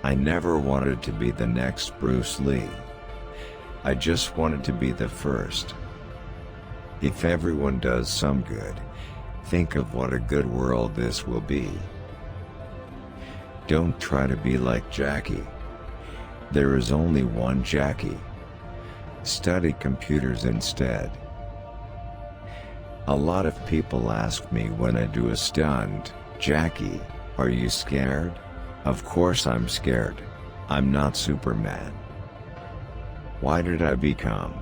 I never wanted to be the next Bruce Lee. I just wanted to be the first. If everyone does some good, think of what a good world this will be. Don't try to be like Jackie. There is only one Jackie. Study computers instead. A lot of people ask me when I do a stunt, "Jackie, are you scared?" Of course I'm scared. I'm not Superman. Why did I become?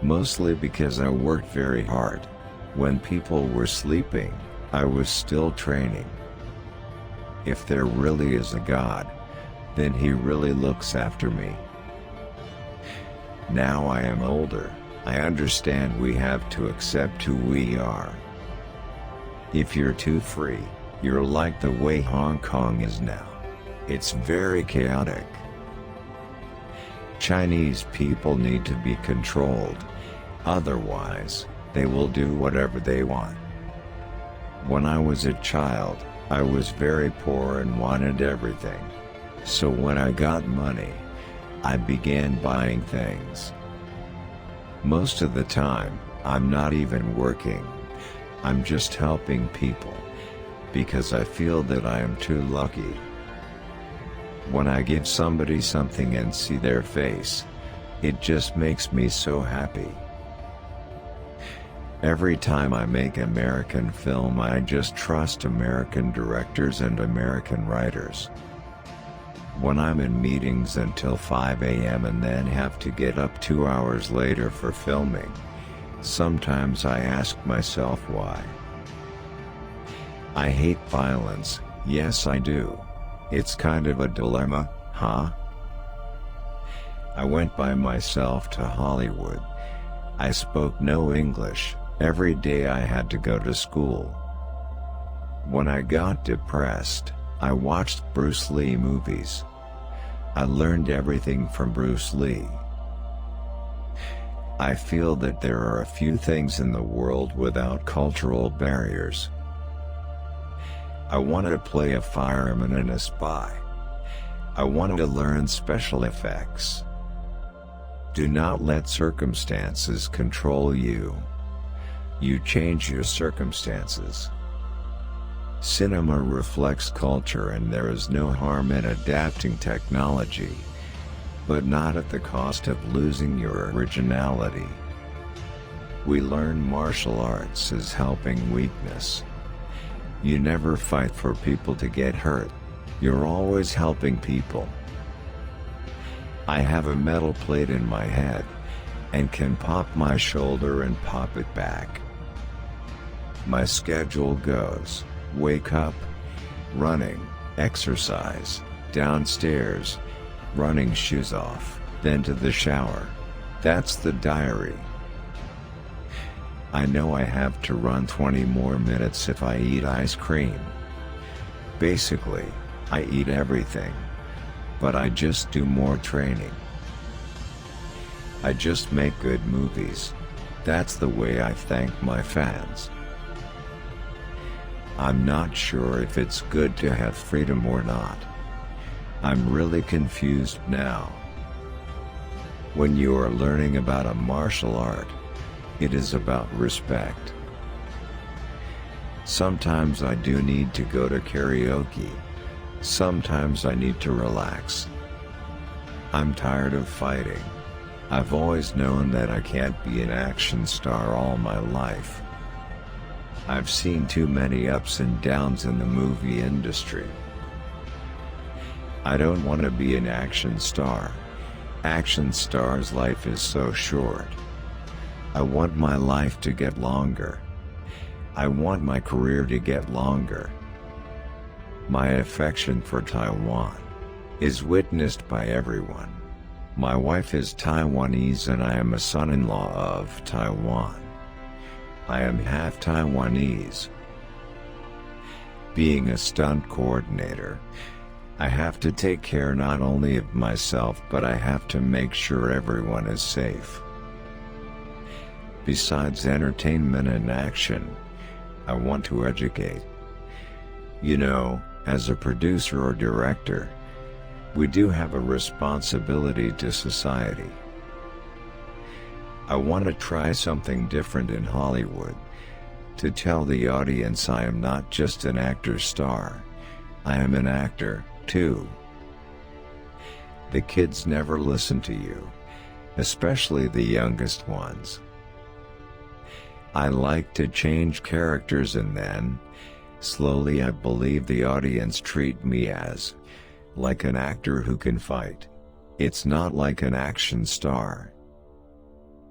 Mostly because I worked very hard. When people were sleeping, I was still training. If there really is a God, then He really looks after me. Now I am older, I understand we have to accept who we are. If you're too free, you're like the way Hong Kong is now. It's very chaotic. Chinese people need to be controlled, otherwise, they will do whatever they want. When I was a child, I was very poor and wanted everything. So when I got money, I began buying things. Most of the time, I'm not even working. I'm just helping people, because I feel that I am too lucky. When I give somebody something and see their face, it just makes me so happy. Every time I make American film, I just trust American directors and American writers. When I'm in meetings until 5 a.m. and then have to get up 2 hours later for filming, sometimes I ask myself why. I hate violence, yes I do. It's kind of a dilemma, huh? I went by myself to Hollywood. I spoke no English. Every day I had to go to school. When I got depressed, I watched Bruce Lee movies. I learned everything from Bruce Lee. I feel that there are a few things in the world without cultural barriers. I wanted to play a fireman and a spy. I wanted to learn special effects. Do not let circumstances control you. You change your circumstances. Cinema reflects culture, and there is no harm in adapting technology, but not at the cost of losing your originality. We learn martial arts as helping weakness. You never fight for people to get hurt. You're always helping people. I have a metal plate in my head, and can pop my shoulder and pop it back. My schedule goes: wake up, running, exercise, downstairs, running shoes off, then to the shower. That's the diary. I know I have to run 20 more minutes if I eat ice cream. Basically, I eat everything, but I just do more training. I just make good movies. That's the way I thank my fans. I'm not sure if it's good to have freedom or not. I'm really confused now. When you are learning about a martial art, it is about respect. Sometimes I do need to go to karaoke. Sometimes I need to relax. I'm tired of fighting. I've always known that I can't be an action star all my life. I've seen too many ups and downs in the movie industry. I don't want to be an action star. Action star's life is so short. I want my life to get longer. I want my career to get longer. My affection for Taiwan is witnessed by everyone. My wife is Taiwanese and I am a son-in-law of Taiwan. I am half Taiwanese. Being a stunt coordinator, I have to take care not only of myself, but I have to make sure everyone is safe. Besides entertainment and action, I want to educate. You know, as a producer or director, We do have a responsibility to society. I want to try something different in Hollywood, to tell the audience I am not just an actor star, I am an actor, too. The kids never listen to you, especially the youngest ones. I like to change characters and then, slowly I believe the audience treat me as, like an actor who can fight. It's not like an action star.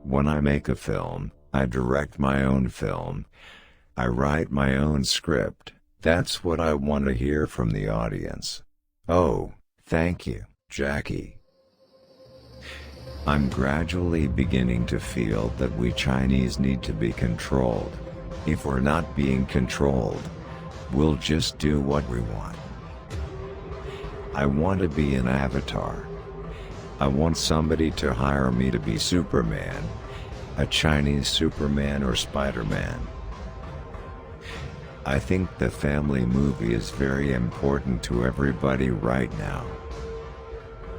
When I make a film, I direct my own film. I write my own script. That's what I want to hear from the audience. Oh, thank you, Jackie. I'm gradually beginning to feel that we Chinese need to be controlled. If we're not being controlled, we'll just do what we want. I want to be an avatar. I want somebody to hire me to be Superman, a Chinese Superman or Spider-Man. I think the family movie is very important to everybody right now.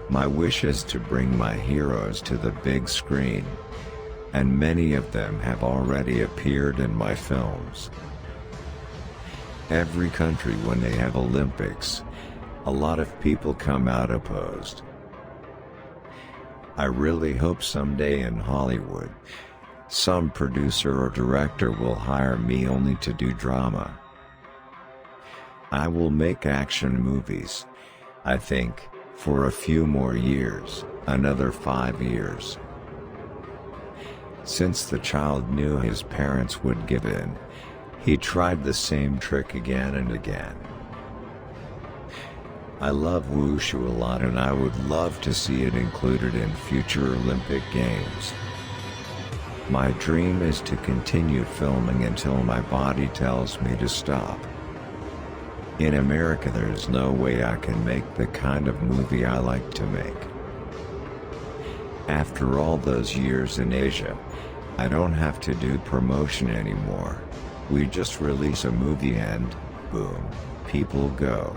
My wish is to bring my heroes to the big screen, and many of them have already appeared in my films. Every country when they have Olympics, a lot of people come out opposed. I really hope someday in Hollywood, some producer or director will hire me only to do drama. I will make action movies, I think, for a few more years, another 5 years. Since the child knew his parents would give in, he tried the same trick again and again. I love wushu a lot and I would love to see it included in future Olympic Games. My dream is to continue filming until my body tells me to stop. In America there's no way I can make the kind of movie I like to make. After all those years in Asia, I don't have to do promotion anymore. We just release a movie and, boom, people go.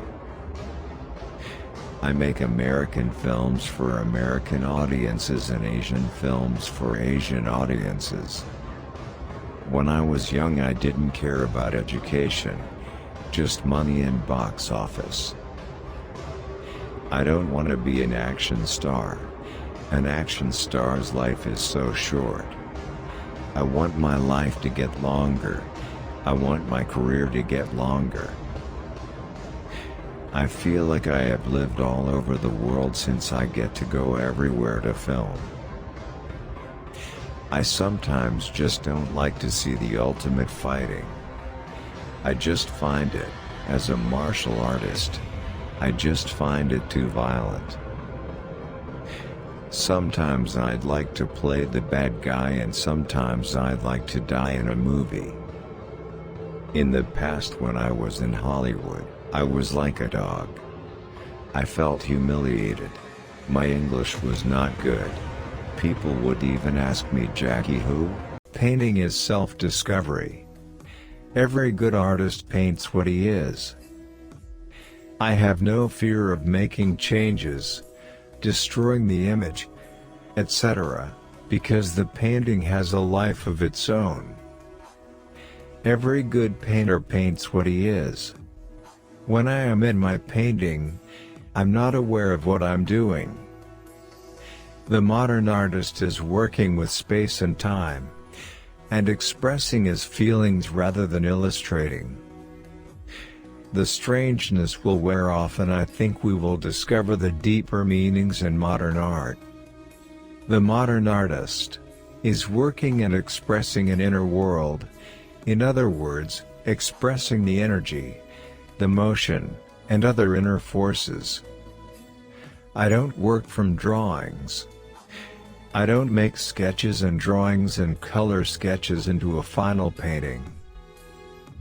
I make American films for American audiences and Asian films for Asian audiences. When I was young I didn't care about education, just money and box office. I don't want to be an action star. An action star's life is so short. I want my life to get longer. I want my career to get longer. I feel like I have lived all over the world since I get to go everywhere to film. I sometimes just don't like to see the ultimate fighting. I just find it, as a martial artist, I just find it too violent. Sometimes I'd like to play the bad guy and sometimes I'd like to die in a movie. In the past when I was in Hollywood, I was like a dog. I felt humiliated. My English was not good. People would even ask me, Jackie who? Painting is self-discovery. Every good artist paints what he is. I have no fear of making changes, destroying the image, etc., because the painting has a life of its own. Every good painter paints what he is. When I am in my painting, I'm not aware of what I'm doing. The modern artist is working with space and time, and expressing his feelings rather than illustrating. The strangeness will wear off and I think we will discover the deeper meanings in modern art. The modern artist is working and expressing an inner world, in other words, expressing the energy, the motion, and other inner forces. I don't work from drawings. I don't make sketches and drawings and color sketches into a final painting.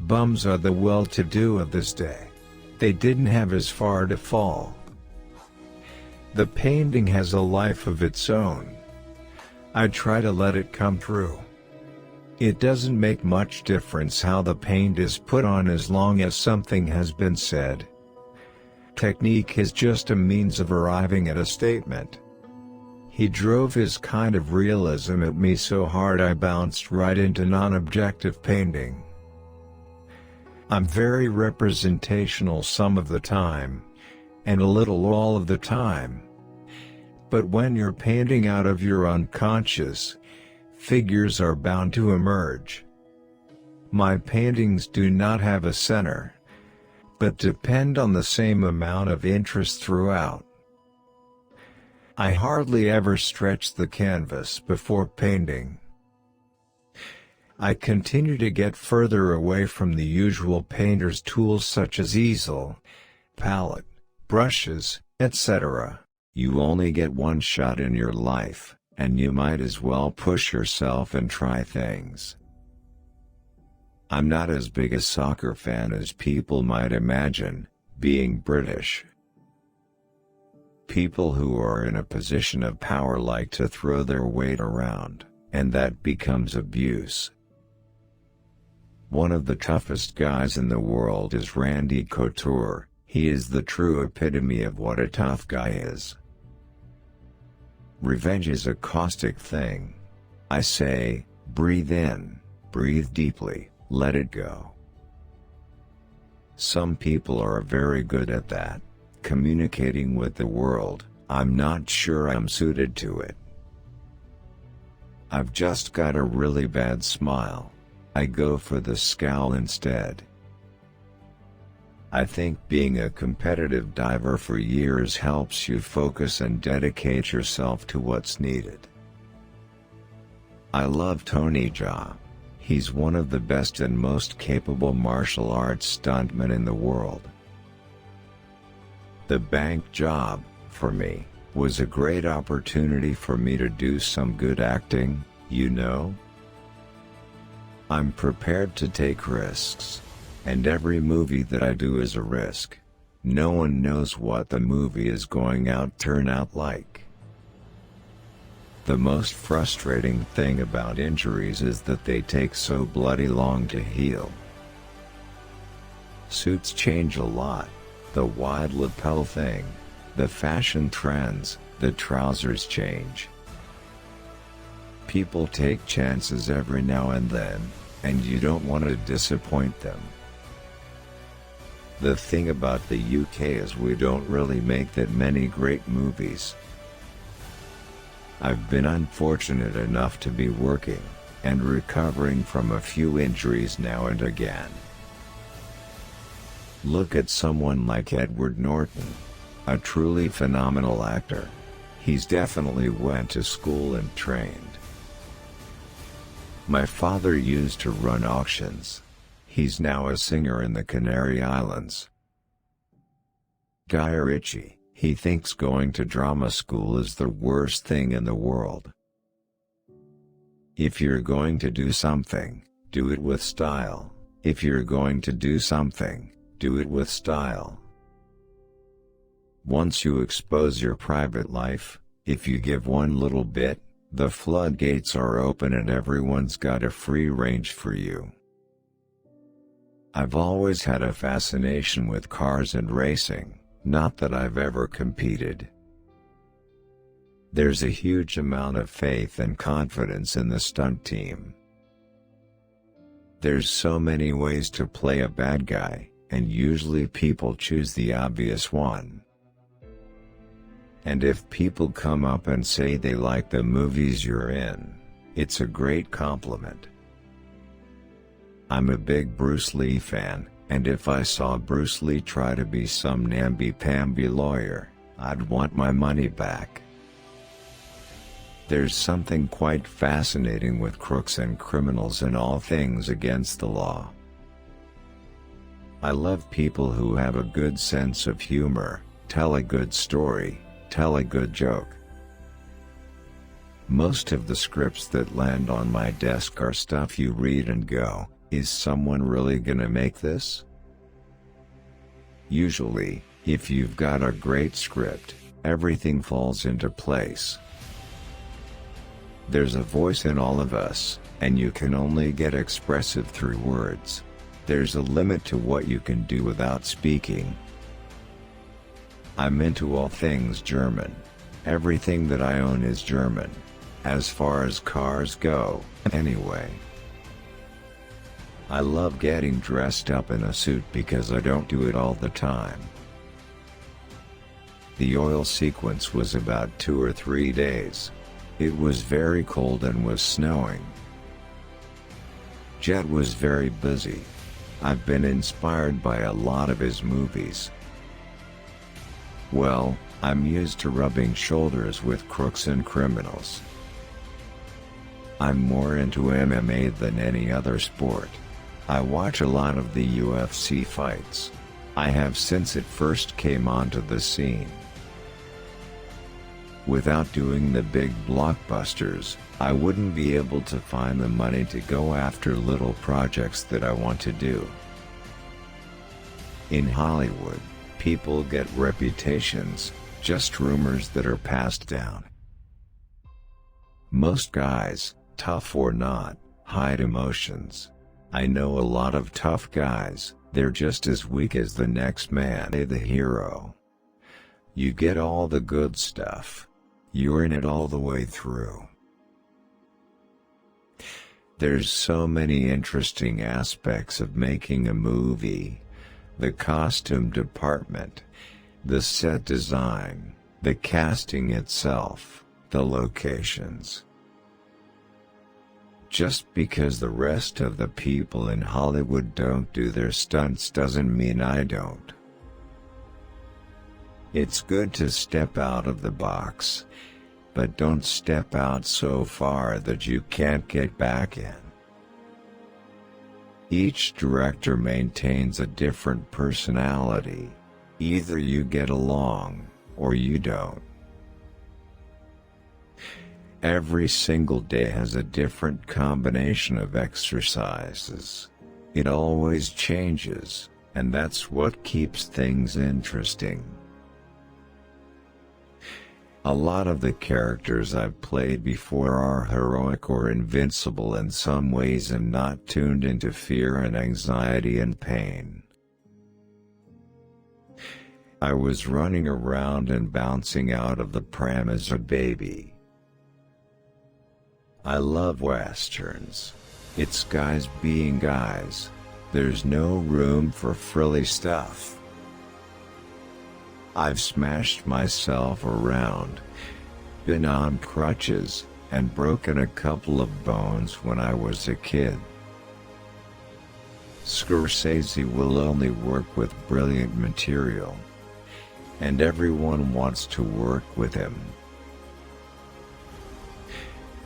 Bums are the well-to-do of this day. They didn't have as far to fall. The painting has a life of its own. I try to let it come through. It doesn't make much difference how the paint is put on as long as something has been said. technique is just a means of arriving at a statement. He drove his kind of realism at me so hard I bounced right into non-objective painting. I'm very representational some of the time, and a little all of the time. But when you're painting out of your unconscious, figures are bound to emerge. My paintings do not have a center, but depend on the same amount of interest throughout. I hardly ever stretch the canvas before painting. I continue to get further away from the usual painter's tools such as easel, palette, brushes, etc. You only get one shot in your life, and you might as well push yourself and try things. I'm not as big a soccer fan as people might imagine, being British. People who are in a position of power like to throw their weight around, and that becomes abuse. One of the toughest guys in the world is Randy Couture. He is the true epitome of what a tough guy is. Revenge is a caustic thing. I say, breathe in, breathe deeply, let it go. Some people are very good at that, communicating with the world. I'm not sure I'm suited to it. I've just got a really bad smile. I go for the scowl instead. I think being a competitive diver for years helps you focus and dedicate yourself to what's needed. I love Tony Jaa. He's one of the best and most capable martial arts stuntmen in the world. The bank job, for me, was a great opportunity for me to do some good acting, you know? I'm prepared to take risks. And every movie that I do is a risk. No one knows what the movie is going to turn out like. The most frustrating thing about injuries is that they take so bloody long to heal. Suits change a lot. The wide lapel thing, the fashion trends, the trousers change. People take chances every now and then, and you don't want to disappoint them. The thing about the UK is we don't really make that many great movies. I've been unfortunate enough to be working, and recovering from a few injuries now and again. Look at someone like Edward Norton. A truly phenomenal actor. He's definitely went to school and trained. My father used to run auctions. He's now a singer in the Canary Islands. Guy Ritchie, he thinks going to drama school is the worst thing in the world. If you're going to do something, do it with style. If you're going to do something, do it with style. Once you expose your private life, if you give one little bit, the floodgates are open and everyone's got a free range for you. I've always had a fascination with cars and racing, not that I've ever competed. There's a huge amount of faith and confidence in the stunt team. There's so many ways to play a bad guy, and usually people choose the obvious one. And if people come up and say they like the movies you're in, it's a great compliment. I'm a big Bruce Lee fan, and if I saw Bruce Lee try to be some namby-pamby lawyer, I'd want my money back. There's something quite fascinating with crooks and criminals and all things against the law. I love people who have a good sense of humor, tell a good story, tell a good joke. Most of the scripts that land on my desk are stuff you read and go, is someone really gonna make this? Usually, if you've got a great script, everything falls into place. There's a voice in all of us, and you can only get expressive through words. There's a limit to what you can do without speaking. I'm into all things German. Everything that I own is German. As far as cars go, anyway. I love getting dressed up in a suit because I don't do it all the time. The oil sequence was about 2 or 3 days. It was very cold and was snowing. Jet was very busy. I've been inspired by a lot of his movies. Well, I'm used to rubbing shoulders with crooks and criminals. I'm more into MMA than any other sport. I watch a lot of the UFC fights. I have since it first came onto the scene. Without doing the big blockbusters, I wouldn't be able to find the money to go after little projects that I want to do. In Hollywood, people get reputations, just rumors that are passed down. Most guys, tough or not, hide emotions. I know a lot of tough guys, they're just as weak as the next man. The hero. You get all the good stuff. You're in it all the way through. There's so many interesting aspects of making a movie. The costume department, the set design, the casting itself, the locations. Just because the rest of the people in Hollywood don't do their stunts doesn't mean I don't. It's good to step out of the box, but don't step out so far that you can't get back in. Each director maintains a different personality. Either you get along, or you don't. Every single day has a different combination of exercises. It always changes, and that's what keeps things interesting. A lot of the characters I've played before are heroic or invincible in some ways and not tuned into fear and anxiety and pain. I was running around and bouncing out of the pram as a baby. I love westerns. It's guys being guys. There's no room for frilly stuff. I've smashed myself around, been on crutches, and broken a couple of bones when I was a kid. Scorsese will only work with brilliant material, and everyone wants to work with him.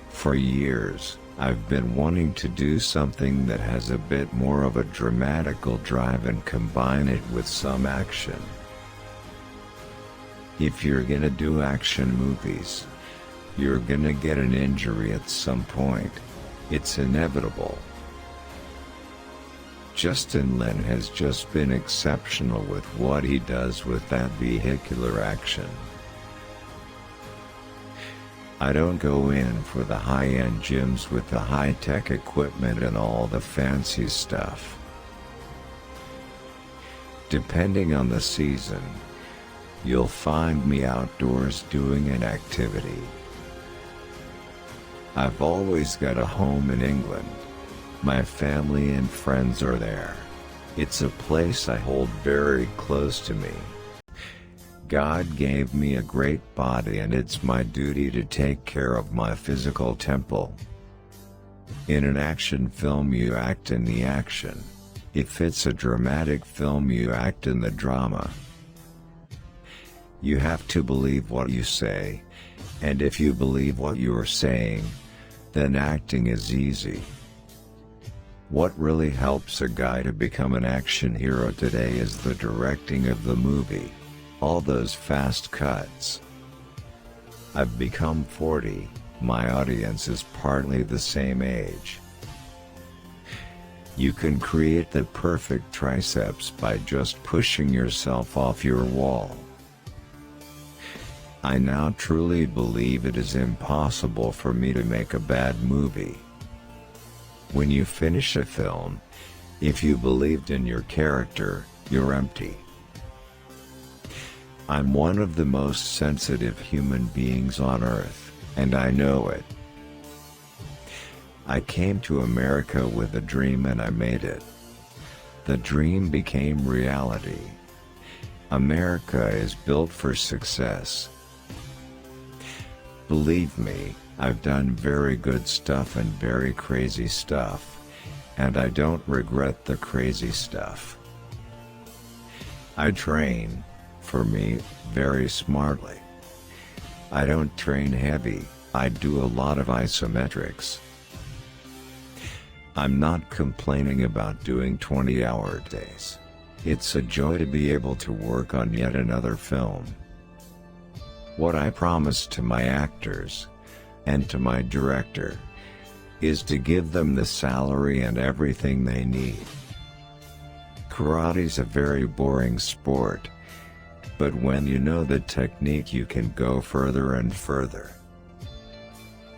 For years, I've been wanting to do something that has a bit more of a dramatical drive and combine it with some action. If you're gonna do action movies, you're gonna get an injury at some point. It's inevitable. Justin Lin has just been exceptional with what he does with that vehicular action. I don't go in for the high-end gyms with the high-tech equipment and all the fancy stuff. Depending on the season, you'll find me outdoors doing an activity. I've always got a home in England. My family and friends are there. It's a place I hold very close to me. God gave me a great body and it's my duty to take care of my physical temple. In an action film you act in the action. If it's a dramatic film you act in the drama. You have to believe what you say, and if you believe what you're saying, then acting is easy. What really helps a guy to become an action hero today is the directing of the movie. All those fast cuts. I've become 40, my audience is partly the same age. You can create the perfect triceps by just pushing yourself off your wall. I now truly believe it is impossible for me to make a bad movie. When you finish a film, if you believed in your character, you're empty. I'm one of the most sensitive human beings on earth, and I know it. I came to America with a dream and I made it. The dream became reality. America is built for success. Believe me, I've done very good stuff and very crazy stuff, and I don't regret the crazy stuff. I train, for me, very smartly. I don't train heavy, I do a lot of isometrics. I'm not complaining about doing 20-hour days. It's a joy to be able to work on yet another film. What I promise to my actors, and to my director, is to give them the salary and everything they need. Karate's a very boring sport, but when you know the technique you can go further and further.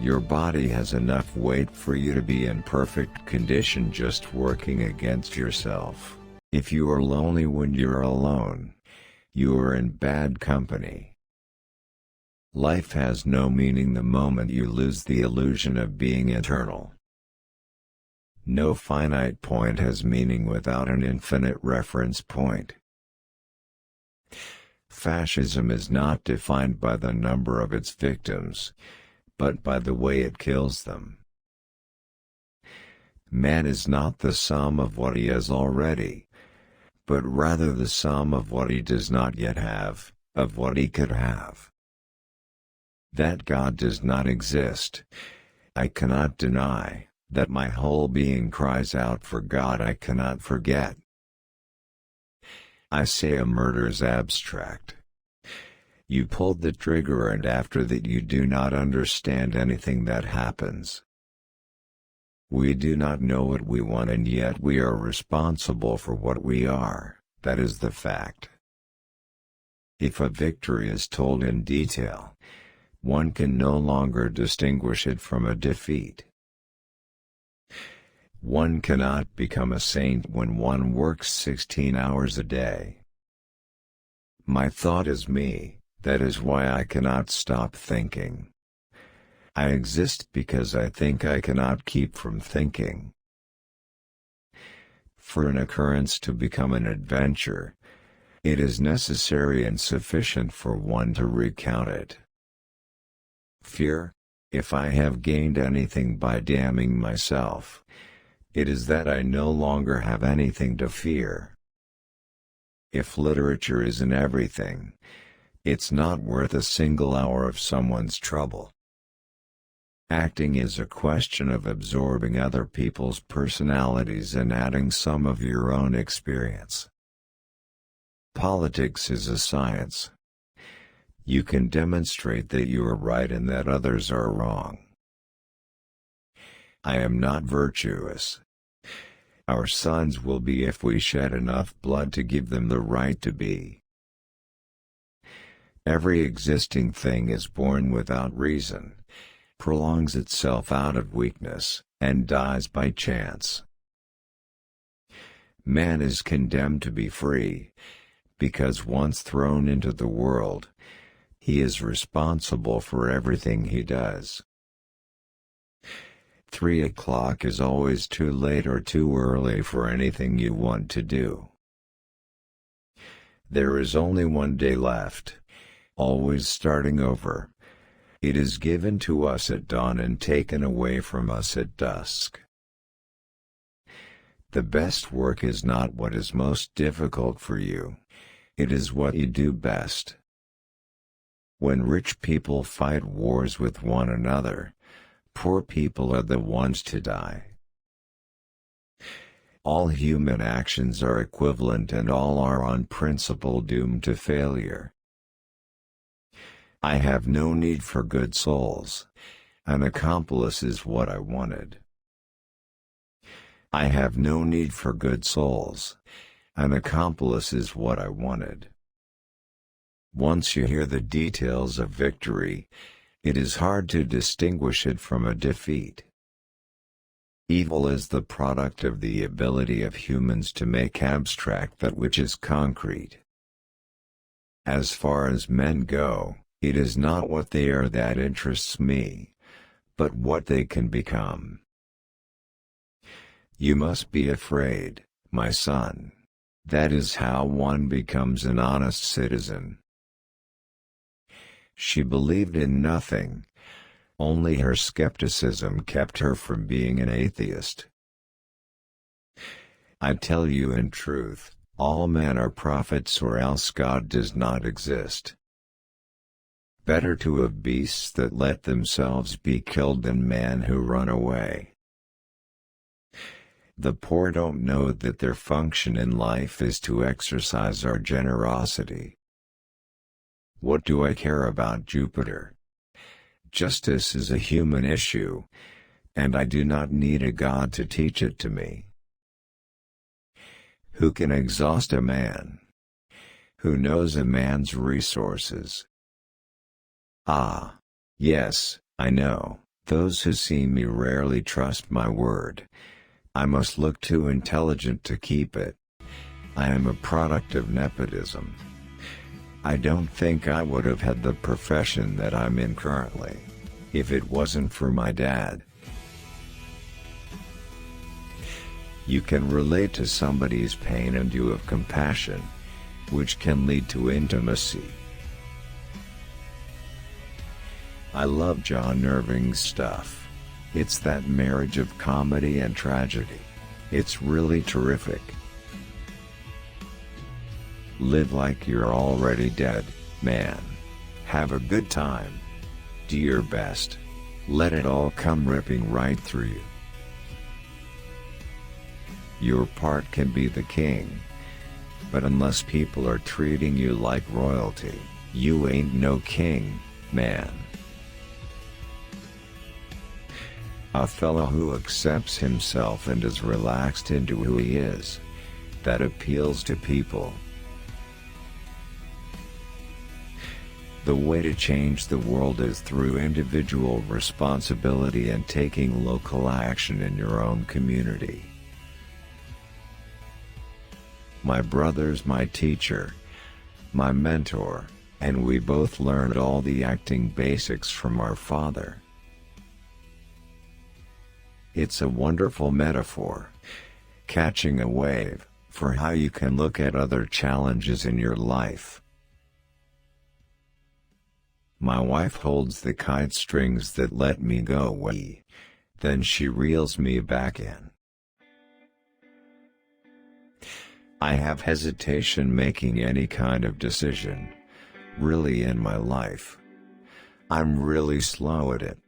Your body has enough weight for you to be in perfect condition just working against yourself. If you are lonely when you're alone, you are in bad company. Life has no meaning the moment you lose the illusion of being eternal. No finite point has meaning without an infinite reference point. Fascism is not defined by the number of its victims, but by the way it kills them. Man is not the sum of what he has already, but rather the sum of what he does not yet have, of what he could have. That God does not exist, I cannot deny. That my whole being cries out for God I cannot forget. I say a murder's abstract. You pulled the trigger and after that you do not understand anything that happens. We do not know what we want and yet we are responsible for what we are, that is the fact. If a victory is told in detail, one can no longer distinguish it from a defeat. One cannot become a saint when one works 16 hours a day. My thought is me, that is why I cannot stop thinking. I exist because I think I cannot keep from thinking. For an occurrence to become an adventure, it is necessary and sufficient for one to recount it. Fear? If I have gained anything by damning myself, it is that I no longer have anything to fear. If literature isn't everything, it's not worth a single hour of someone's trouble. Acting is a question of absorbing other people's personalities and adding some of your own experience. Politics is a science. You can demonstrate that you are right and that others are wrong. I am not virtuous. Our sons will be if we shed enough blood to give them the right to be. Every existing thing is born without reason, prolongs itself out of weakness, and dies by chance. Man is condemned to be free, because once thrown into the world, he is responsible for everything he does. 3 o'clock is always too late or too early for anything you want to do. There is only one day left, always starting over. It is given to us at dawn and taken away from us at dusk. The best work is not what is most difficult for you, it is what you do best. When rich people fight wars with one another, poor people are the ones to die. All human actions are equivalent and all are on principle doomed to failure. I have no need for good souls. An accomplice is what I wanted. I have no need for good souls. An accomplice is what I wanted. Once you hear the details of victory, it is hard to distinguish it from a defeat. Evil is the product of the ability of humans to make abstract that which is concrete. As far as men go, it is not what they are that interests me, but what they can become. You must be afraid, my son. That is how one becomes an honest citizen. She believed in nothing. Only her skepticism kept her from being an atheist. I tell you in truth, all men are prophets or else God does not exist. Better to have beasts that let themselves be killed than men who run away. The poor don't know that their function in life is to exercise our generosity. What do I care about Jupiter? Justice is a human issue, and I do not need a god to teach it to me. Who can exhaust a man? Who knows a man's resources? Ah, yes, I know, those who see me rarely trust my word. I must look too intelligent to keep it. I am a product of nepotism. I don't think I would have had the profession that I'm in currently, if it wasn't for my dad. You can relate to somebody's pain and you have compassion, which can lead to intimacy. I love John Irving's stuff. It's that marriage of comedy and tragedy. It's really terrific. Live like you're already dead, man. Have a good time. Do your best. Let it all come ripping right through you. Your part can be the king. But unless people are treating you like royalty, you ain't no king, man. A fellow who accepts himself and is relaxed into who he is. That appeals to people. The way to change the world is through individual responsibility and taking local action in your own community. My brother's my teacher, my mentor, and we both learned all the acting basics from our father. It's a wonderful metaphor, catching a wave, for how you can look at other challenges in your life. My wife holds the kite strings that let me go away, then she reels me back in. I have hesitation making any kind of decision, really, in my life. I'm really slow at it.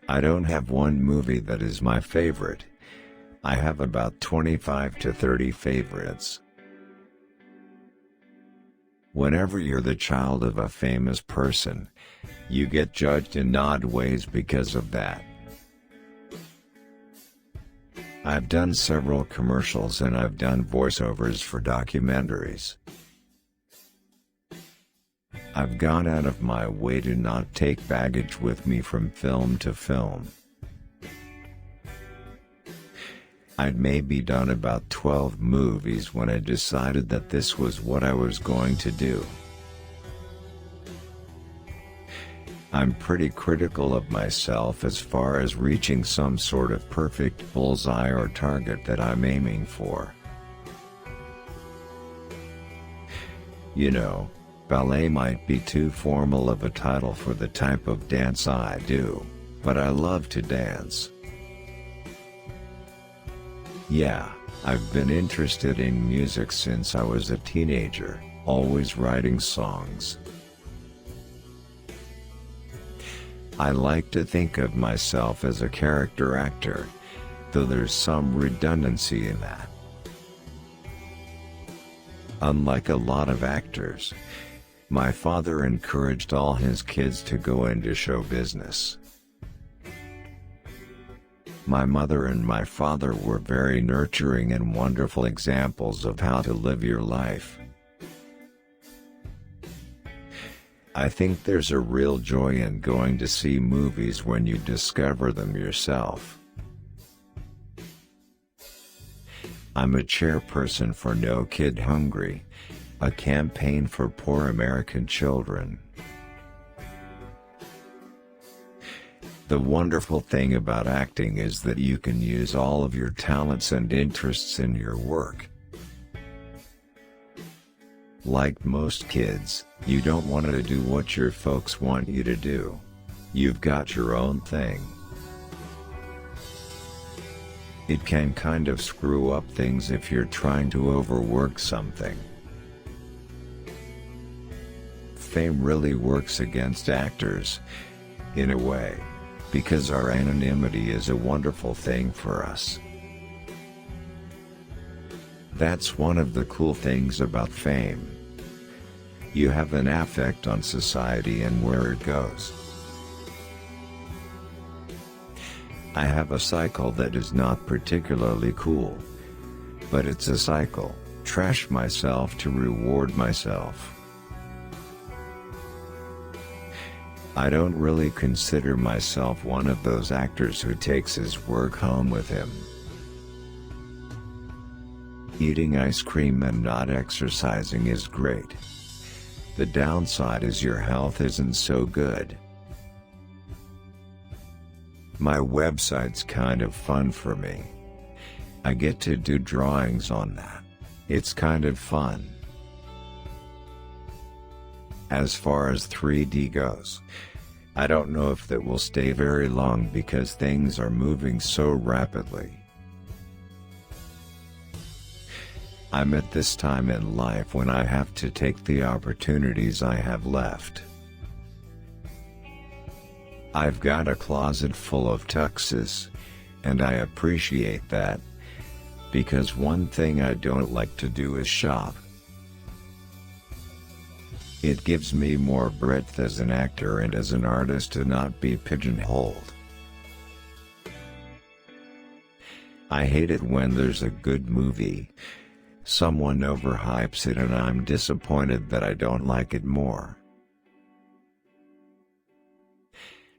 I don't have one movie that is my favorite. I have about 25 to 30 favorites. Whenever you're the child of a famous person, you get judged in odd ways because of that. I've done several commercials and I've done voiceovers for documentaries. I've gone out of my way to not take baggage with me from film to film. I'd maybe done about 12 movies when I decided that this was what I was going to do. I'm pretty critical of myself as far as reaching some sort of perfect bullseye or target that I'm aiming for. You know, ballet might be too formal of a title for the type of dance I do, but I love to dance. Yeah, I've been interested in music since I was a teenager, always writing songs. I like to think of myself as a character actor, though there's some redundancy in that. Unlike a lot of actors, my father encouraged all his kids to go into show business. My mother and my father were very nurturing and wonderful examples of how to live your life. I think there's a real joy in going to see movies when you discover them yourself. I'm a chairperson for No Kid Hungry, a campaign for poor American children. The wonderful thing about acting is that you can use all of your talents and interests in your work. Like most kids, you don't want to do what your folks want you to do. You've got your own thing. It can kind of screw up things if you're trying to overwork something. Fame really works against actors, in a way, because our anonymity is a wonderful thing for us. That's one of the cool things about fame. You have an effect on society and where it goes. I have a cycle that is not particularly cool, but it's a cycle. Trash myself to reward myself. I don't really consider myself one of those actors who takes his work home with him. Eating ice cream and not exercising is great. The downside is your health isn't so good. My website's kind of fun for me. I get to do drawings on that. It's kind of fun. As far as 3D goes, I don't know if that will stay very long because things are moving so rapidly. I'm at this time in life when I have to take the opportunities I have left. I've got a closet full of tuxes, and I appreciate that, because one thing I don't like to do is shop. It gives me more breadth as an actor and as an artist to not be pigeonholed. I hate it when there's a good movie, someone overhypes it and I'm disappointed that I don't like it more.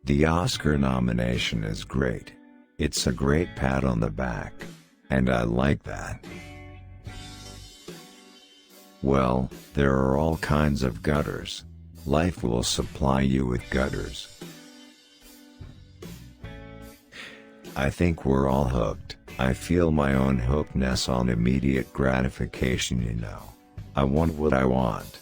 The Oscar nomination is great. It's a great pat on the back, and I like that. Well, there are all kinds of gutters. Life will supply you with gutters. I think we're all hooked. I feel my own hookedness on immediate gratification, you know. I want what I want.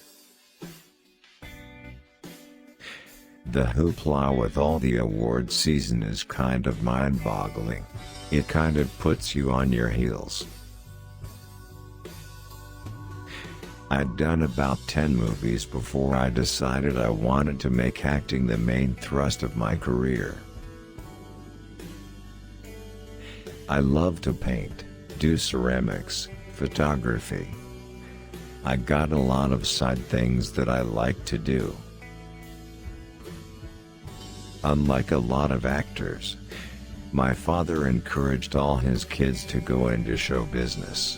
The hoopla with all the award season is kind of mind-boggling. It kind of puts you on your heels. I'd done about 10 movies before I decided I wanted to make acting the main thrust of my career. I love to paint, do ceramics, photography. I got a lot of side things that I like to do. Unlike a lot of actors, my father encouraged all his kids to go into show business.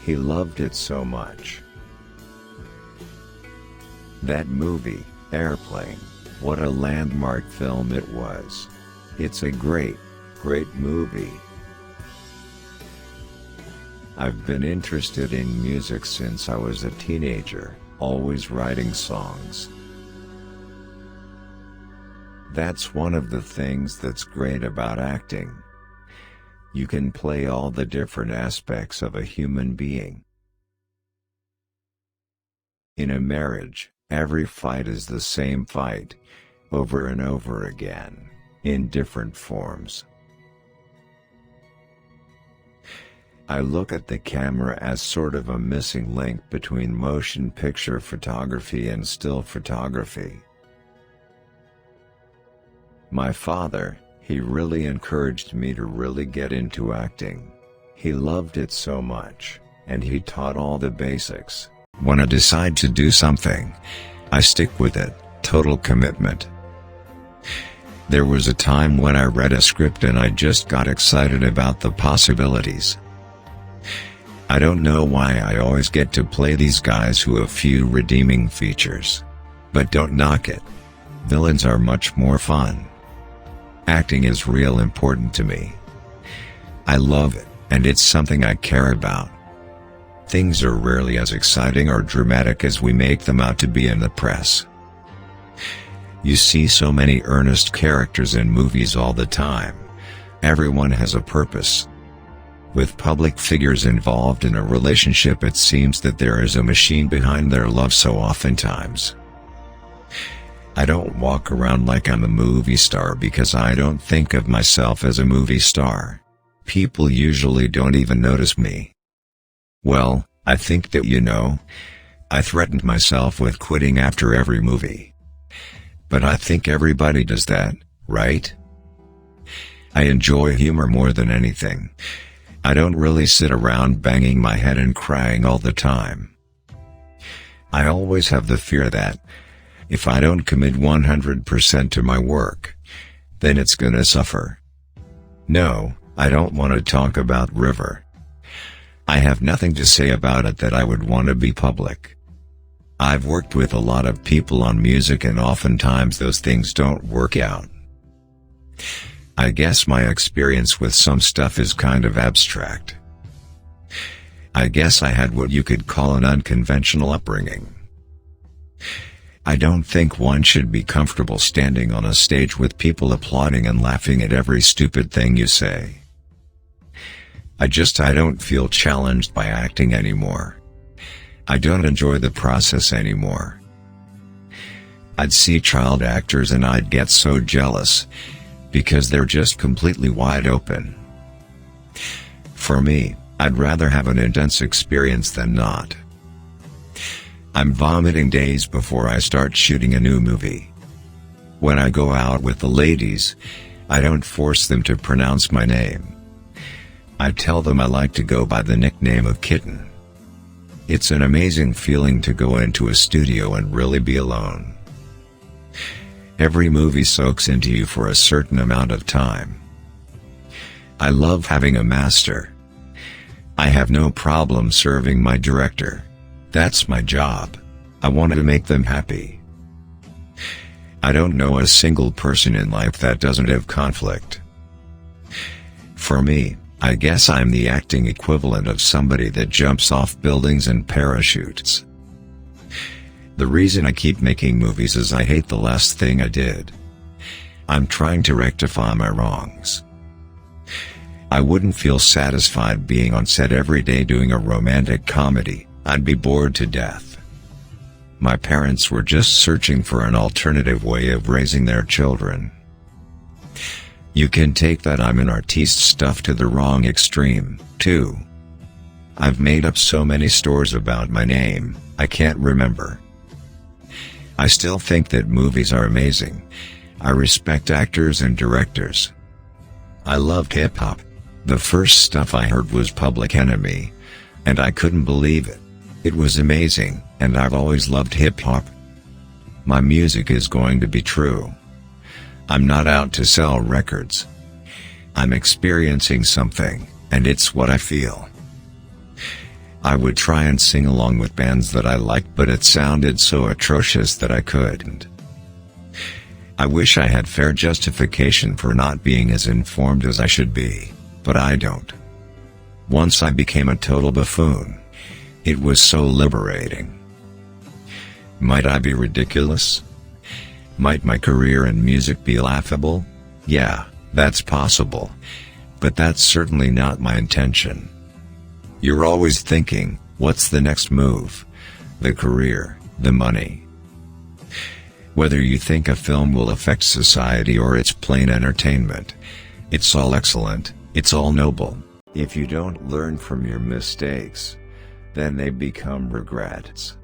He loved it so much. That movie, Airplane, what a landmark film it was. It's a great movie. I've been interested in music since I was a teenager, always writing songs. That's one of the things that's great about acting. You can play all the different aspects of a human being. In a marriage, every fight is the same fight, over and over again, in different forms. I look at the camera as sort of a missing link between motion picture photography and still photography. My father, he really encouraged me to really get into acting. He loved it so much, and he taught all the basics. When I decide to do something, I stick with it, total commitment. There was a time when I read a script and I just got excited about the possibilities. I don't know why I always get to play these guys who have few redeeming features. But don't knock it. Villains are much more fun. Acting is real important to me. I love it, and it's something I care about, Things are rarely as exciting or dramatic as we make them out to be in the press. You see so many earnest characters in movies all the time. Everyone has a purpose. With public figures involved in a relationship, it seems that there is a machine behind their love so oftentimes. I don't walk around like I'm a movie star because I don't think of myself as a movie star. People usually don't even notice me. Well, I think that I threatened myself with quitting after every movie. But I think everybody does that, right? I enjoy humor more than anything. I don't really sit around banging my head and crying all the time. I always have the fear that, if I don't commit 100% to my work, then it's gonna suffer. No, I don't want to talk about River. I have nothing to say about it that I would want to be public. I've worked with a lot of people on music and oftentimes those things don't work out. I guess my experience with some stuff is kind of abstract. I guess I had what you could call an unconventional upbringing. I don't think one should be comfortable standing on a stage with people applauding and laughing at every stupid thing you say. I don't feel challenged by acting anymore. I don't enjoy the process anymore. I'd see child actors and I'd get so jealous, because they're just completely wide open. For me, I'd rather have an intense experience than not. I'm vomiting days before I start shooting a new movie. When I go out with the ladies, I don't force them to pronounce my name. I tell them I like to go by the nickname of Kitten. It's an amazing feeling to go into a studio and really be alone. Every movie soaks into you for a certain amount of time. I love having a master. I have no problem serving my director. That's my job. I want to make them happy. I don't know a single person in life that doesn't have conflict. For me, I guess I'm the acting equivalent of somebody that jumps off buildings and parachutes. The reason I keep making movies is I hate the last thing I did. I'm trying to rectify my wrongs. I wouldn't feel satisfied being on set every day doing a romantic comedy. I'd be bored to death. My parents were just searching for an alternative way of raising their children. You can take that I'm an artiste stuff to the wrong extreme, too. I've made up so many stories about my name, I can't remember. I still think that movies are amazing. I respect actors and directors. I love hip-hop. The first stuff I heard was Public Enemy, and I couldn't believe it. It was amazing, and I've always loved hip-hop. My music is going to be true. I'm not out to sell records. I'm experiencing something, and it's what I feel. I would try and sing along with bands that I liked, but it sounded so atrocious that I couldn't. I wish I had fair justification for not being as informed as I should be, but I don't. Once I became a total buffoon. It was so liberating. Might I be ridiculous? Might my career in music be laughable? Yeah, that's possible. But that's certainly not my intention. You're always thinking, what's the next move? The career, the money. Whether you think a film will affect society or it's plain entertainment, it's all excellent, it's all noble. If you don't learn from your mistakes, then they become regrets.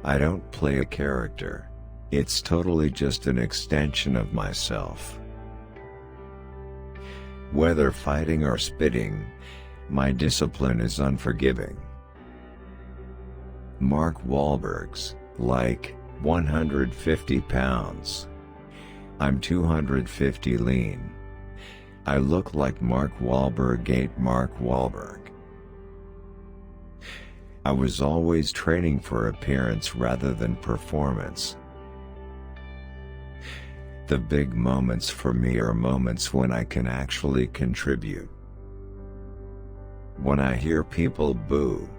I don't play a character. It's totally just an extension of myself. Whether fighting or spitting, my discipline is unforgiving. Mark Wahlberg's, like, 150 pounds. I'm 250 lean. I look like Mark Wahlberg ate Mark Wahlberg. I was always training for appearance rather than performance. The big moments for me are moments when I can actually contribute. When I hear people boo,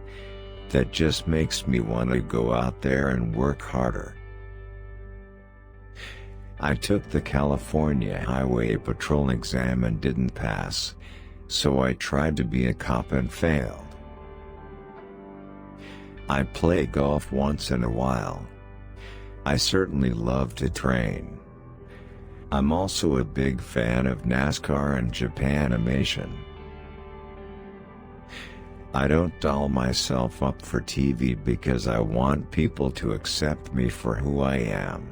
that just makes me want to go out there and work harder. I took the California Highway Patrol exam and didn't pass, so I tried to be a cop and failed. I play golf once in a while. I certainly love to train. I'm also a big fan of NASCAR and Japanimation. I don't doll myself up for TV because I want people to accept me for who I am.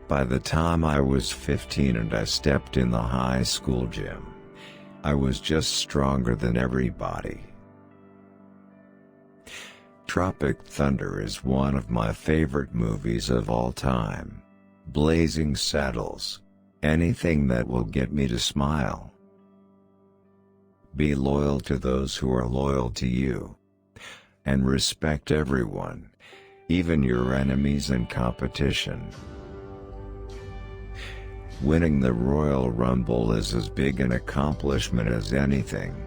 By the time I was 15 and I stepped in the high school gym, I was just stronger than everybody. Tropic Thunder is one of my favorite movies of all time. Blazing Saddles. Anything that will get me to smile. Be loyal to those who are loyal to you. And respect everyone, even your enemies and competition. Winning the Royal Rumble is as big an accomplishment as anything.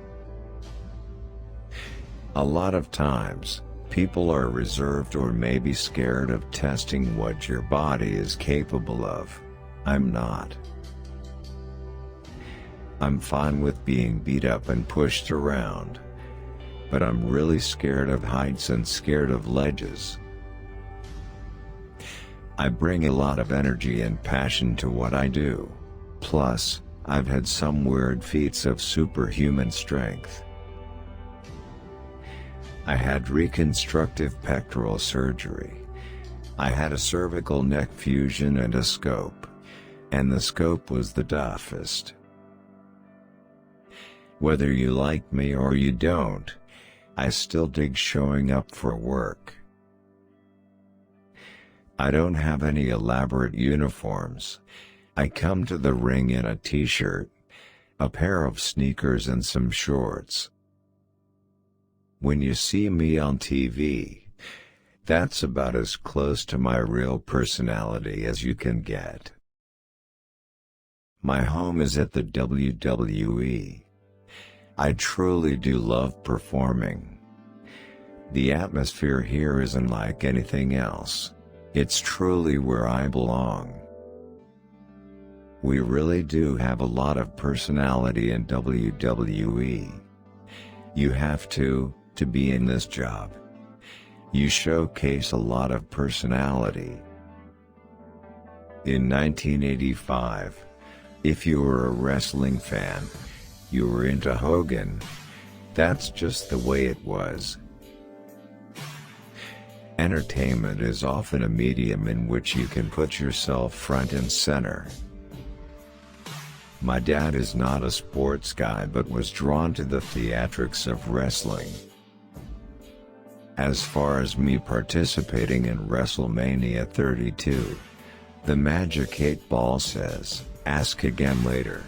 A lot of times, people are reserved or maybe scared of testing what your body is capable of. I'm not. I'm fine with being beat up and pushed around. But I'm really scared of heights and scared of ledges. I bring a lot of energy and passion to what I do. Plus, I've had some weird feats of superhuman strength. I had reconstructive pectoral surgery. I had a cervical neck fusion and a scope. And the scope was the toughest. Whether you like me or you don't, I still dig showing up for work. I don't have any elaborate uniforms. I come to the ring in a t-shirt, a pair of sneakers and some shorts. When you see me on TV, that's about as close to my real personality as you can get. My home is at the WWE. I truly do love performing. The atmosphere here isn't like anything else. It's truly where I belong. We really do have a lot of personality in WWE. You have to be in this job. You showcase a lot of personality. In 1985, if you were a wrestling fan, you were into Hogan. That's just the way it was. Entertainment is often a medium in which you can put yourself front and center. My dad is not a sports guy but was drawn to the theatrics of wrestling. As far as me participating in WrestleMania 32, the Magic 8 Ball says, ask again later.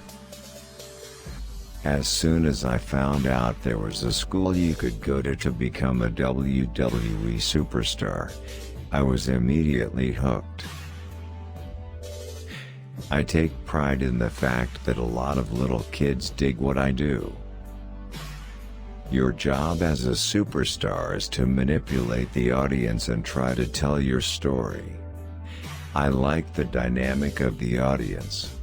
As soon as I found out there was a school you could go to become a WWE superstar, I was immediately hooked. I take pride in the fact that a lot of little kids dig what I do. Your job as a superstar is to manipulate the audience and try to tell your story. I like the dynamic of the audience.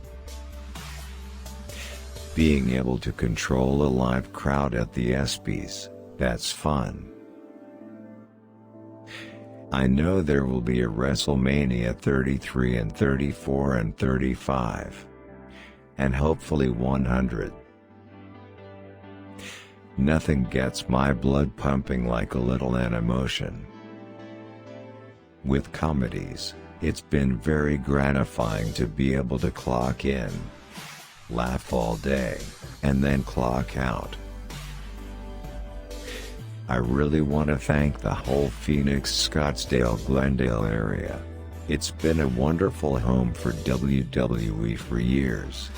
Being able to control a live crowd at the ESPYs, that's fun. I know there will be a WrestleMania 33 and 34 and 35. And hopefully 100. Nothing gets my blood pumping like a little emotion. With comedies, it's been very gratifying to be able to clock in, laugh all day, and then clock out. I really want to thank the whole Phoenix, Scottsdale, Glendale area. It's been a wonderful home for WWE for years.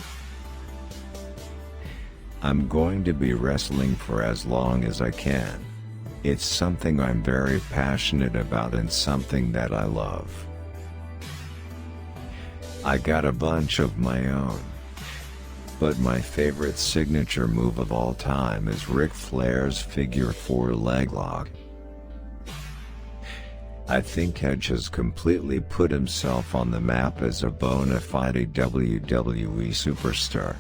I'm going to be wrestling for as long as I can. It's something I'm very passionate about and something that I love. I got a bunch of my own. But my favorite signature move of all time is Ric Flair's figure 4 leg lock. I think Edge has completely put himself on the map as a bona fide WWE superstar.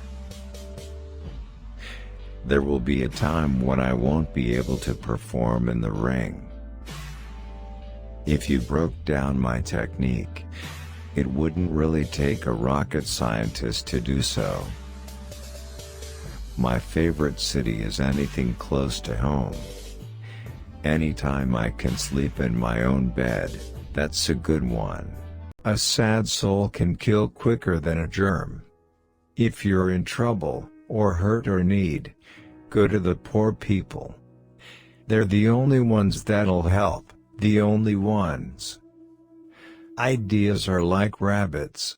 There will be a time when I won't be able to perform in the ring. If you broke down my technique, it wouldn't really take a rocket scientist to do so. My favorite city is anything close to home. Anytime I can sleep in my own bed, that's a good one. A sad soul can kill quicker than a germ. If you're in trouble, or hurt or need, go to the poor people. They're the only ones that'll help, the only ones. Ideas are like rabbits.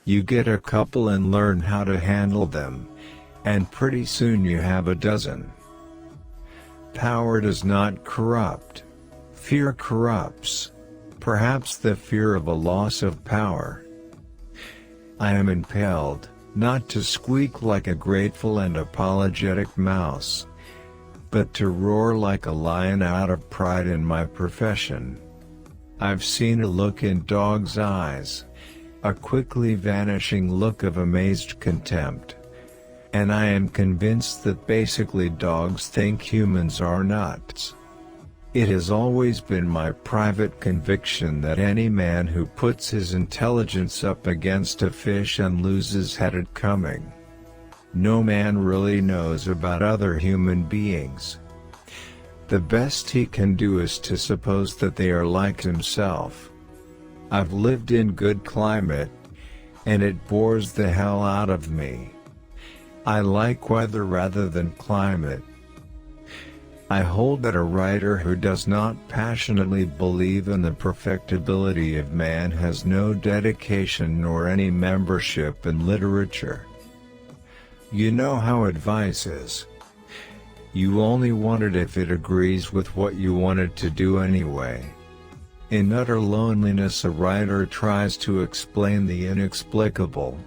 You get a couple and learn how to handle them, and pretty soon you have a dozen. Power does not corrupt. Fear corrupts. Perhaps the fear of a loss of power. I am impelled, not to squeak like a grateful and apologetic mouse, but to roar like a lion out of pride in my profession. I've seen a look in dogs' eyes, a quickly vanishing look of amazed contempt. And I am convinced that basically dogs think humans are nuts. It has always been my private conviction that any man who puts his intelligence up against a fish and loses had it coming. No man really knows about other human beings. The best he can do is to suppose that they are like himself. I've lived in good climate, and it bores the hell out of me. I like weather rather than climate. I hold that a writer who does not passionately believe in the perfectibility of man has no dedication nor any membership in literature. You know how advice is. You only want it if it agrees with what you wanted to do anyway. In utter loneliness, a writer tries to explain the inexplicable.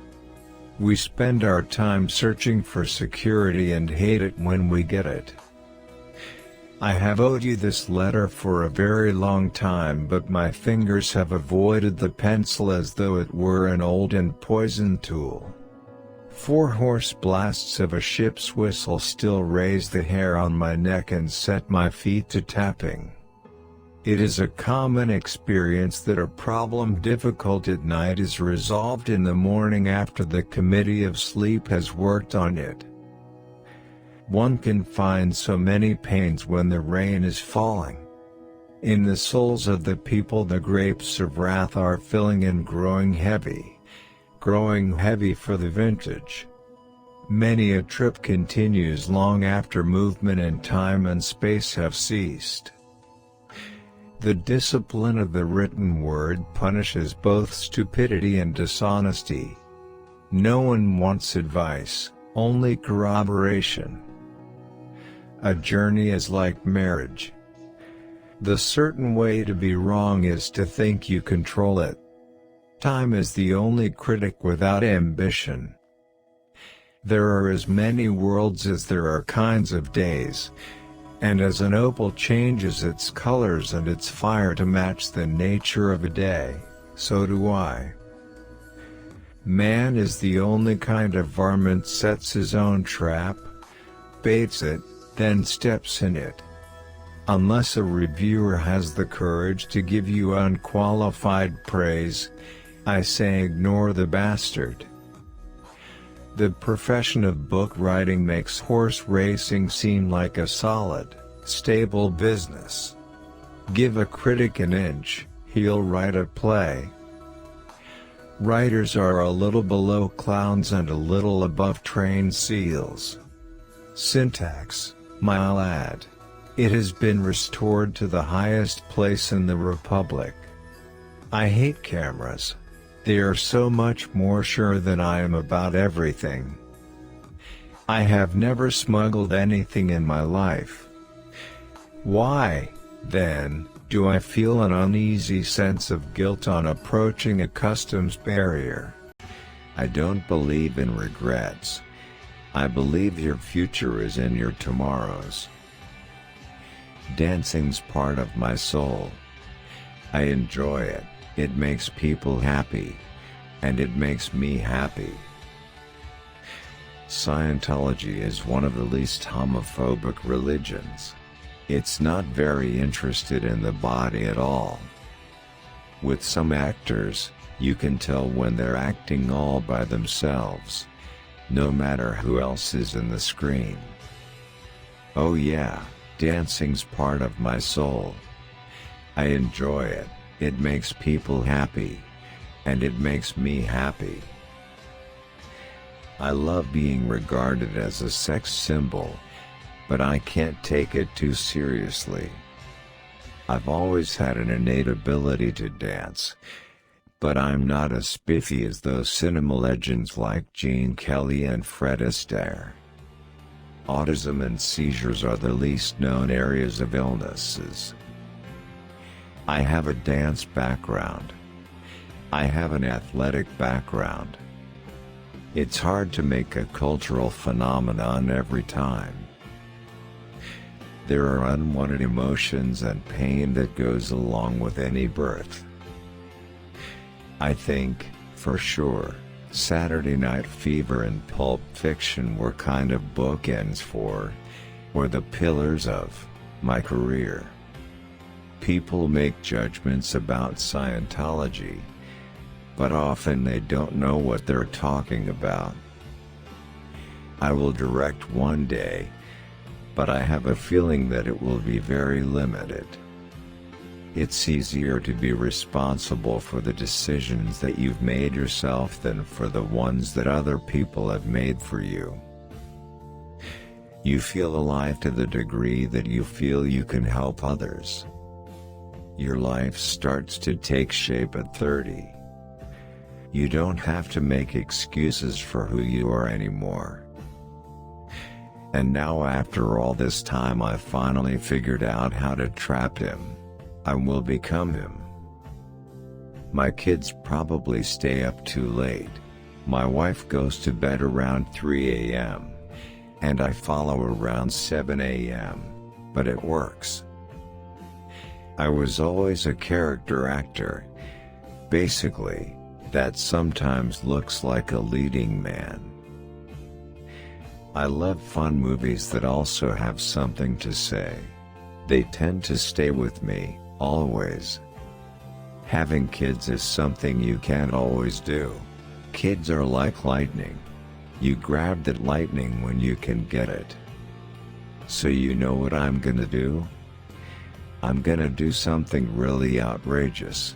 We spend our time searching for security and hate it when we get it. I have owed you this letter for a very long time, but my fingers have avoided the pencil as though it were an old and poisoned tool. 4 hoarse blasts of a ship's whistle still raise the hair on my neck and set my feet to tapping. It is a common experience that a problem difficult at night is resolved in the morning after the committee of sleep has worked on it. One can find so many pains when the rain is falling. In the souls of the people the grapes of wrath are filling and growing heavy for the vintage. Many a trip continues long after movement and time and space have ceased. The discipline of the written word punishes both stupidity and dishonesty. No one wants advice, only corroboration. A journey is like marriage. The certain way to be wrong is to think you control it. Time is the only critic without ambition. There are as many worlds as there are kinds of days. And as an opal changes its colors and its fire to match the nature of a day, so do I. Man is the only kind of varmint sets his own trap, baits it, then steps in it. Unless a reviewer has the courage to give you unqualified praise, I say ignore the bastard. The profession of book writing makes horse racing seem like a solid, stable business. Give a critic an inch, he'll write a play. Writers are a little below clowns and a little above trained seals. Syntax, my lad. It has been restored to the highest place in the Republic. I hate cameras. They are so much more sure than I am about everything. I have never smuggled anything in my life. Why, then, do I feel an uneasy sense of guilt on approaching a customs barrier? I don't believe in regrets, I believe your future is in your tomorrows. Dancing's part of my soul. I enjoy it, it makes people happy, and it makes me happy. Scientology is one of the least homophobic religions. It's not very interested in the body at all. With some actors, you can tell when they're acting all by themselves, no matter who else is in the screen. Oh yeah, dancing's part of my soul. I enjoy it, it makes people happy, and it makes me happy. I love being regarded as a sex symbol, but I can't take it too seriously. I've always had an innate ability to dance, but I'm not as spiffy as those cinema legends like Gene Kelly and Fred Astaire. Autism and seizures are the least known areas of illnesses. I have a dance background. I have an athletic background. It's hard to make a cultural phenomenon every time. There are unwanted emotions and pain that goes along with any birth. I think, for sure, Saturday Night Fever and Pulp Fiction were kind of bookends for, or the pillars of, my career. People make judgments about Scientology, but often they don't know what they're talking about. I will direct one day, but I have a feeling that it will be very limited. It's easier to be responsible for the decisions that you've made yourself than for the ones that other people have made for you. You feel alive to the degree that you feel you can help others. Your life starts to take shape at 30. You don't have to make excuses for who you are anymore. And now after all this time I finally figured out how to trap him. I will become him. My kids probably stay up too late. My wife goes to bed around 3 a.m. and I follow around 7 a.m., but it works. I was always a character actor. Basically, that sometimes looks like a leading man. I love fun movies that also have something to say. They tend to stay with me, always. Having kids is something you can't always do. Kids are like lightning. You grab that lightning when you can get it. So you know what I'm gonna do? I'm gonna do something really outrageous.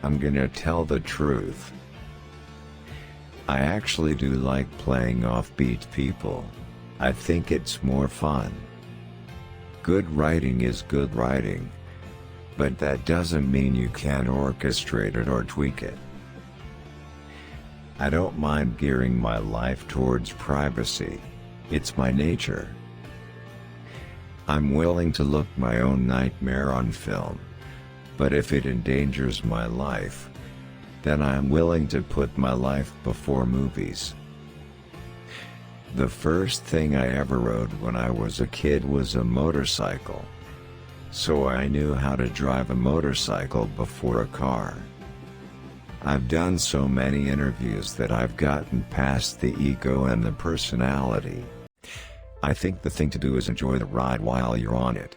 I'm gonna tell the truth. I actually do like playing offbeat people. I think it's more fun. Good writing is good writing, but that doesn't mean you can't orchestrate it or tweak it. I don't mind gearing my life towards privacy. It's my nature. I'm willing to look my own nightmare on film, but if it endangers my life, then I'm willing to put my life before movies. The first thing I ever rode when I was a kid was a motorcycle. So I knew how to drive a motorcycle before a car. I've done so many interviews that I've gotten past the ego and the personality. I think the thing to do is enjoy the ride while you're on it.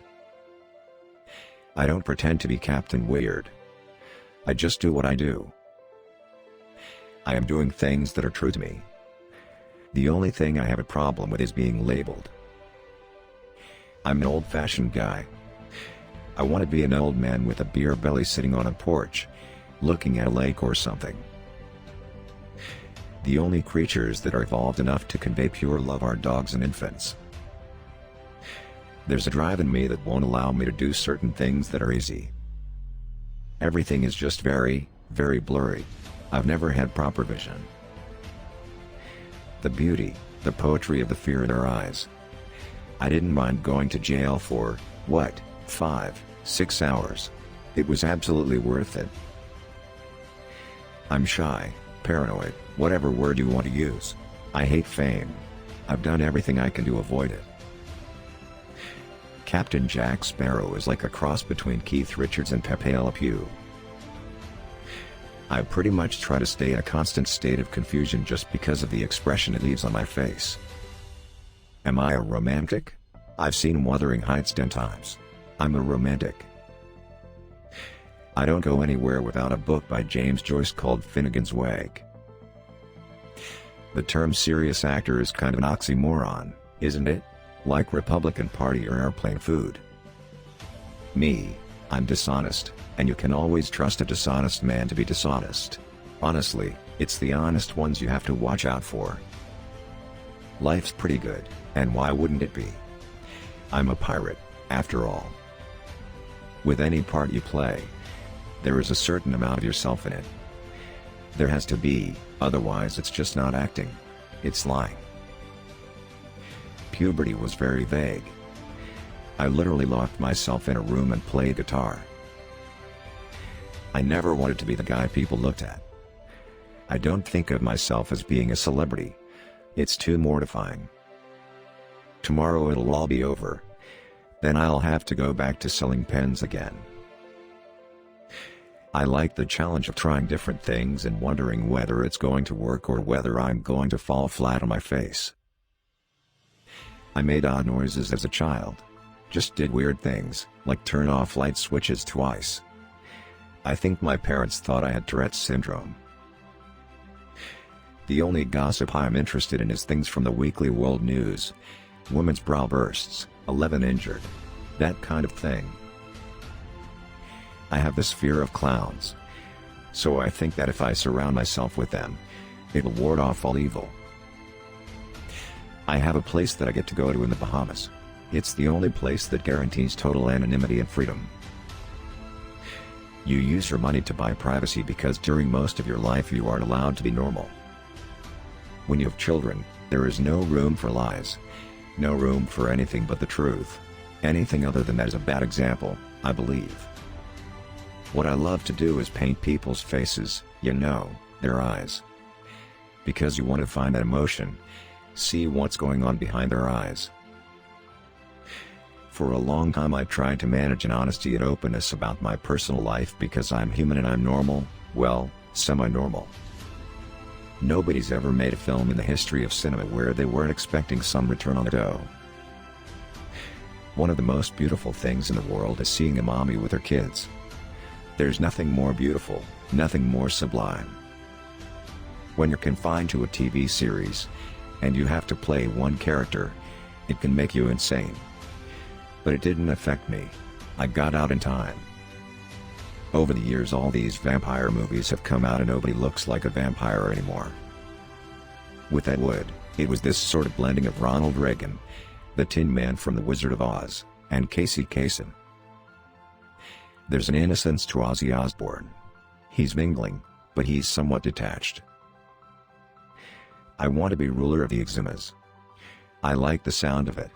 I don't pretend to be Captain Weird. I just do what I do. I am doing things that are true to me. The only thing I have a problem with is being labeled. I'm an old-fashioned guy. I want to be an old man with a beer belly sitting on a porch, looking at a lake or something. The only creatures that are evolved enough to convey pure love are dogs and infants. There's a drive in me that won't allow me to do certain things that are easy. Everything is just very, very blurry. I've never had proper vision. The beauty, the poetry of the fear in their eyes. I didn't mind going to jail for, 5, 6 hours. It was absolutely worth it. I'm shy, paranoid, whatever word you want to use. I hate fame. I've done everything I can to avoid it. Captain Jack Sparrow is like a cross between Keith Richards and Pepe Le Pew. I pretty much try to stay in a constant state of confusion just because of the expression it leaves on my face. Am I a romantic? I've seen Wuthering Heights 10 times. I'm a romantic. I don't go anywhere without a book by James Joyce called Finnegan's Wake. The term serious actor is kind of an oxymoron, isn't it? Like Republican Party or airplane food. Me, I'm dishonest, and you can always trust a dishonest man to be dishonest. Honestly, it's the honest ones you have to watch out for. Life's pretty good, and why wouldn't it be? I'm a pirate, after all. With any part you play, there is a certain amount of yourself in it. There has to be, otherwise it's just not acting. It's lying. Puberty was very vague. I literally locked myself in a room and played guitar. I never wanted to be the guy people looked at. I don't think of myself as being a celebrity. It's too mortifying. Tomorrow it'll all be over. Then I'll have to go back to selling pens again. I like the challenge of trying different things and wondering whether it's going to work or whether I'm going to fall flat on my face. I made odd noises as a child. Just did weird things, like turn off light switches twice. I think my parents thought I had Tourette's syndrome. The only gossip I'm interested in is things from the Weekly World News. Women's bra bursts, 11 injured. That kind of thing. I have this fear of clowns. So I think that if I surround myself with them, it will ward off all evil. I have a place that I get to go to in the Bahamas. It's the only place that guarantees total anonymity and freedom. You use your money to buy privacy because during most of your life you aren't allowed to be normal. When you have children, there is no room for lies. No room for anything but the truth. Anything other than that is a bad example, I believe. What I love to do is paint people's faces, you know, their eyes. Because you want to find that emotion. See what's going on behind their eyes. For a long time I tried to manage an honesty and openness about my personal life because I'm human and I'm normal, well, semi-normal. Nobody's ever made a film in the history of cinema where they weren't expecting some return on the dough. One of the most beautiful things in the world is seeing a mommy with her kids. There's nothing more beautiful, nothing more sublime. When you're confined to a TV series, and you have to play one character, it can make you insane. But it didn't affect me. I got out in time. Over the years all these vampire movies have come out and nobody looks like a vampire anymore. With Ed Wood, it was this sort of blending of Ronald Reagan, the Tin Man from The Wizard of Oz, and Casey Kasem. There's an innocence to Ozzy Osbourne. He's mingling, but he's somewhat detached. I want to be ruler of the Exumas. I like the sound of it.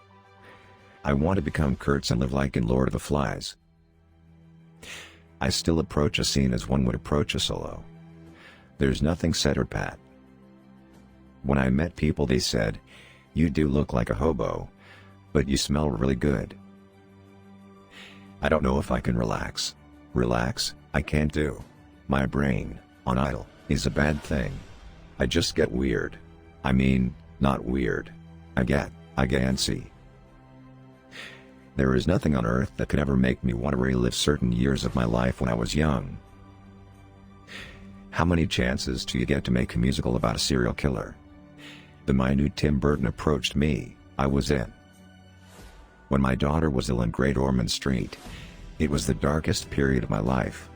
I want to become Kurtz and live like in Lord of the Flies. I still approach a scene as one would approach a solo. There's nothing set or pat. When I met people they said, "You do look like a hobo, but you smell really good." I don't know if I can relax. Relax, I can't do. My brain, on idle, is a bad thing. I just get weird. I mean, not weird. I get antsy. There is nothing on earth that could ever make me want to relive certain years of my life when I was young. How many chances do you get to make a musical about a serial killer? The minute Tim Burton approached me, I was in. When my daughter was ill in Great Ormond Street, it was the darkest period of my life.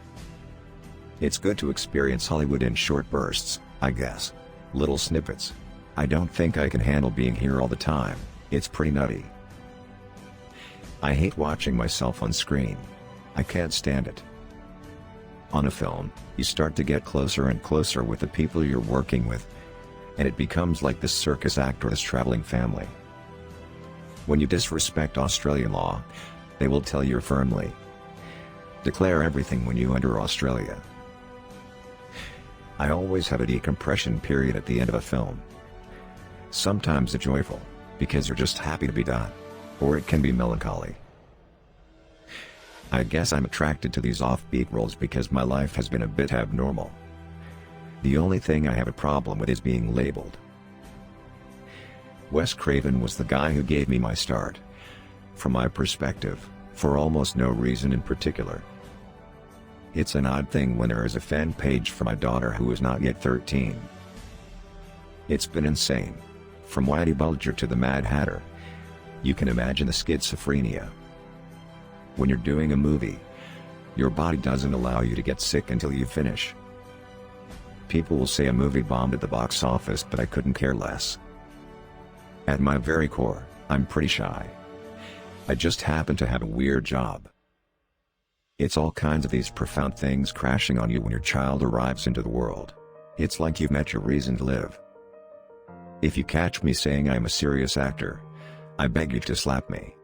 It's good to experience Hollywood in short bursts, I guess. Little snippets. I don't think I can handle being here all the time, it's pretty nutty. I hate watching myself on screen. I can't stand it. On a film, you start to get closer and closer with the people you're working with, and it becomes like this circus act or this traveling family. When you disrespect Australian law, they will tell you firmly. Declare everything when you enter Australia. I always have a decompression period at the end of a film. Sometimes it's joyful, because you're just happy to be done. Or it can be melancholy. I guess I'm attracted to these offbeat roles because my life has been a bit abnormal. The only thing I have a problem with is being labeled. Wes Craven was the guy who gave me my start. From my perspective, for almost no reason in particular. It's an odd thing when there is a fan page for my daughter who is not yet 13. It's been insane. From Whitey Bulger to the Mad Hatter. You can imagine the schizophrenia. When you're doing a movie, your body doesn't allow you to get sick until you finish. People will say a movie bombed at the box office, but I couldn't care less. At my very core, I'm pretty shy. I just happen to have a weird job. It's all kinds of these profound things crashing on you when your child arrives into the world. It's like you've met your reason to live. If you catch me saying I'm a serious actor, I beg you to slap me.